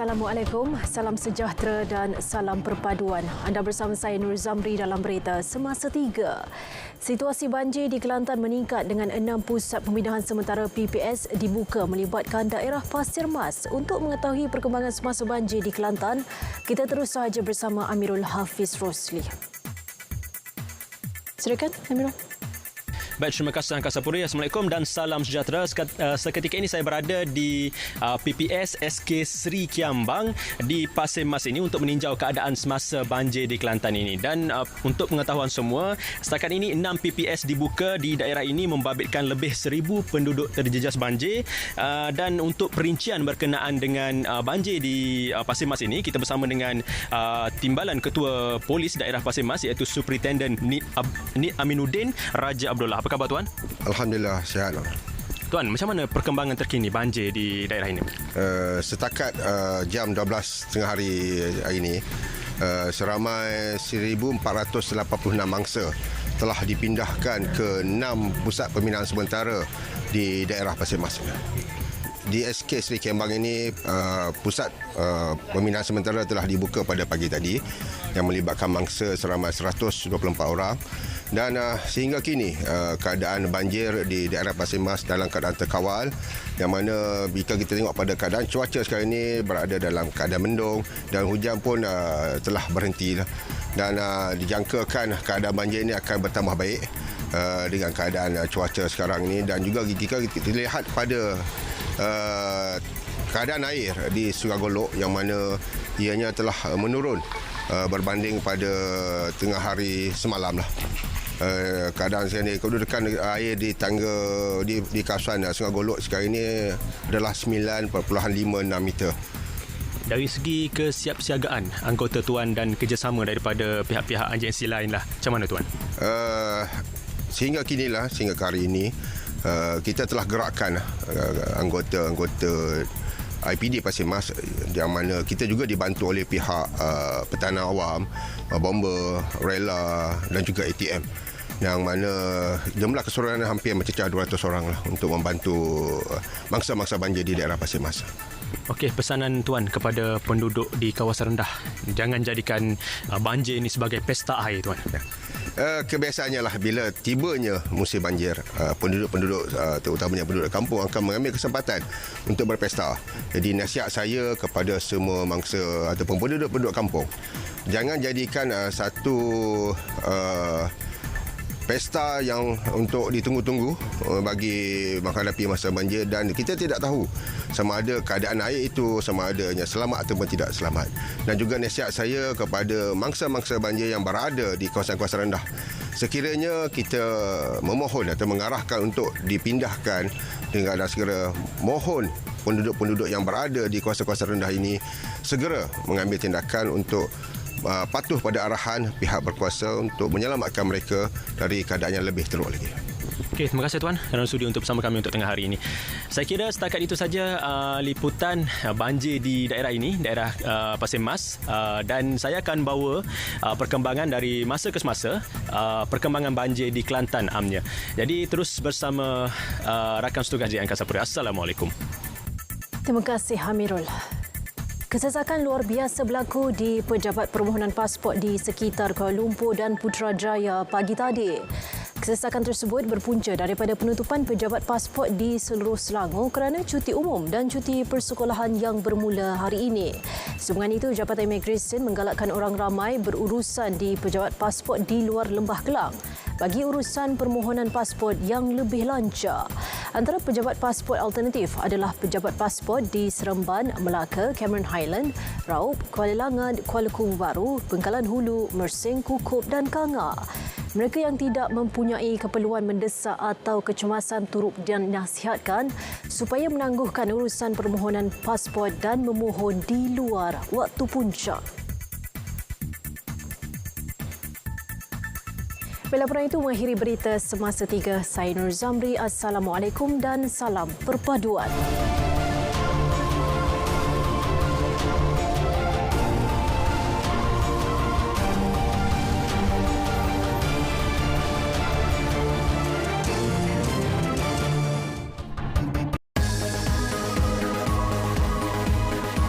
Assalamualaikum, salam sejahtera dan salam perpaduan. Anda bersama saya Nur Zamri dalam berita Semasa 3. Situasi banjir di Kelantan meningkat dengan 6 pusat pemindahan sementara PPS dibuka melibatkan daerah Pasir Mas. Untuk mengetahui perkembangan semasa banjir di Kelantan, kita terus sahaja bersama Amirul Hafiz Rosli. Silakan Amirul. Baik, terima kasih Angkasa Puri. Assalamualaikum dan salam sejahtera. Seketika ini saya berada di PPS SK Seri Kiambang di Pasir Mas ini untuk meninjau keadaan semasa banjir di Kelantan ini. Dan untuk pengetahuan semua, setakat ini 6 PPS dibuka di daerah ini membabitkan lebih 1,000 penduduk terjejas banjir. Dan untuk perincian berkenaan dengan banjir di Pasir Mas ini, kita bersama dengan Timbalan Ketua Polis daerah Pasir Mas iaitu Superintendent Nid Aminuddin Raja Abdullah. Apa khabar Tuan? Alhamdulillah, sihat. Tuan, macam mana perkembangan terkini banjir di daerah ini? Setakat jam 12.30 hari ini, seramai 1,486 mangsa telah dipindahkan ke 6 pusat pembinaan sementara di daerah Pasir Mas. Di SK Seri Kiambang ini, pusat pembinaan sementara telah dibuka pada pagi tadi yang melibatkan mangsa seramai 124 orang. Dan sehingga kini keadaan banjir di daerah Pasir Mas dalam keadaan terkawal, yang mana jika kita tengok pada keadaan cuaca sekarang ini berada dalam keadaan mendung dan hujan pun telah berhenti. Dan dijangkakan keadaan banjir ini akan bertambah baik dengan keadaan cuaca sekarang ini. Dan juga jika kita lihat pada keadaan air di Sungai Golok yang mana ianya telah menurun berbanding pada tengah hari semalam lah. Keadaan sekarang ni, kedudukan air di tangga di kawasan Sungai Golok sekarang ini adalah 9.56 meter. Dari segi kesiapsiagaan anggota Tuan dan kerjasama daripada pihak-pihak agensi lain lah, macam mana Tuan? Sehingga ke hari ini, kita telah gerakkan anggota IPD Pasir Mas, yang mana kita juga dibantu oleh pihak pertahanan awam, bomber, rela dan juga ATM, yang mana jumlah keseluruhan hampir mencecah 200 orang lah untuk membantu mangsa-mangsa banjir di daerah Pasir Mas. Okey, pesanan Tuan kepada penduduk di kawasan rendah, jangan jadikan banjir ini sebagai pesta air Tuan. Kebiasaannya lah bila tibanya musim banjir, penduduk terutamanya penduduk kampung akan mengambil kesempatan untuk berpesta. Jadi nasihat saya kepada semua mangsa ataupun penduduk kampung, jangan jadikan satu pesta yang untuk ditunggu-tunggu bagi menghadapi masa banjir, dan kita tidak tahu sama ada keadaan air itu sama adanya selamat ataupun tidak selamat. Dan juga nasihat saya kepada mangsa-mangsa banjir yang berada di kawasan-kawasan rendah, sekiranya kita memohon atau mengarahkan untuk dipindahkan, dengan segera mohon penduduk-penduduk yang berada di kawasan-kawasan rendah ini segera mengambil tindakan untuk patuh pada arahan pihak berkuasa untuk menyelamatkan mereka dari keadaan yang lebih teruk lagi. Okey, terima kasih Tuan kerana sudi untuk bersama kami untuk tengah hari ini. Saya kira setakat itu saja liputan banjir di daerah ini, daerah Pasir Mas, dan saya akan bawa perkembangan dari masa ke semasa, perkembangan banjir di Kelantan amnya. Jadi terus bersama rakan setugas di Angkasa Puri. Assalamualaikum. Terima kasih Amirul. Kesesakan luar biasa berlaku di pejabat permohonan pasport di sekitar Kuala Lumpur dan Putrajaya pagi tadi. Kesesakan tersebut berpunca daripada penutupan pejabat pasport di seluruh Selangor kerana cuti umum dan cuti persekolahan yang bermula hari ini. Sehubungan itu, Jabatan Imigresen menggalakkan orang ramai berurusan di pejabat pasport di luar Lembah Kelang bagi urusan permohonan pasport yang lebih lancar. Antara pejabat pasport alternatif adalah pejabat pasport di Seremban, Melaka, Cameron Highland, Raub, Kuala Langat, Kuala Kubu Baru, Bengkalan Hulu, Mersing, Kukup dan Kanga. Mereka yang tidak mempunyai keperluan mendesak atau kecemasan turut dinasihatkan supaya menangguhkan urusan permohonan pasport dan memohon di luar waktu puncak. Laporan itu mengakhiri berita Semasa 3. Saya Nur Zamri. Assalamualaikum dan salam perpaduan.